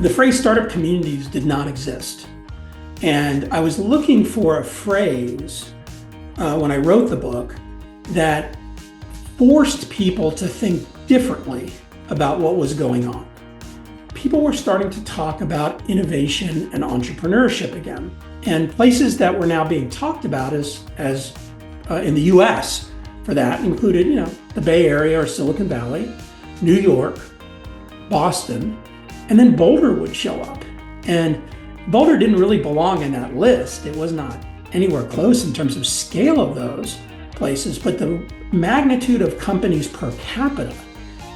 The phrase startup communities did not exist. And I was looking for a phrase when I wrote the book that forced people to think differently about what was going on. People were starting to talk about innovation and entrepreneurship again. And places that were now being talked about as in the US for that included, the Bay Area or Silicon Valley, New York, Boston, and then Boulder would show up. And Boulder didn't really belong in that list. It was not anywhere close in terms of scale of those places, but the magnitude of companies per capita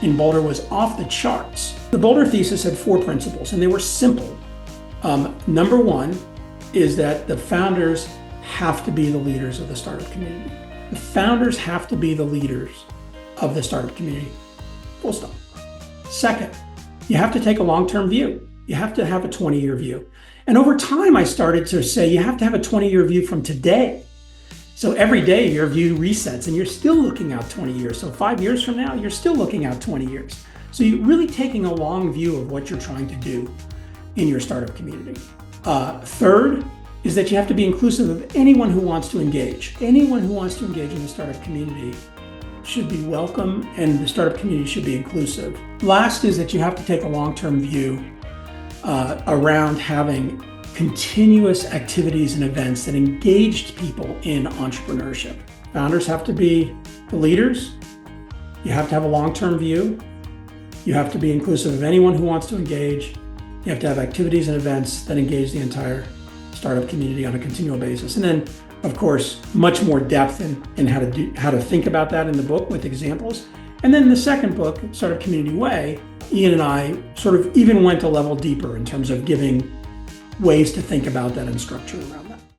in Boulder was off the charts. The Boulder thesis had 4 principles, and they were simple. Number 1 is that the founders have to be the leaders of the startup community. The founders have to be the leaders of the startup community. Full stop. Second, you have to take a long-term view. You have to have a 20-year view. And over time, I started to say you have to have a 20-year view from today. So every day your view resets and you're still looking out 20 years. So 5 years from now, you're still looking out 20 years. So you're really taking a long view of what you're trying to do in your startup community. Third is that you have to be inclusive of anyone who wants to engage. Anyone who wants to engage in the startup community should be welcome, and the startup community should be inclusive. Last is that you have to take a long-term view around having continuous activities and events that engaged people in entrepreneurship. Founders have to be the leaders. You have to have a long-term view. You have to be inclusive of anyone who wants to engage. You have to have activities and events that engage the entire startup community on a continual basis. And then, of course, much more depth in how to think about that in the book with examples. And then the second book, Startup Community Way, Ian and I sort of even went a level deeper in terms of giving ways to think about that and structure around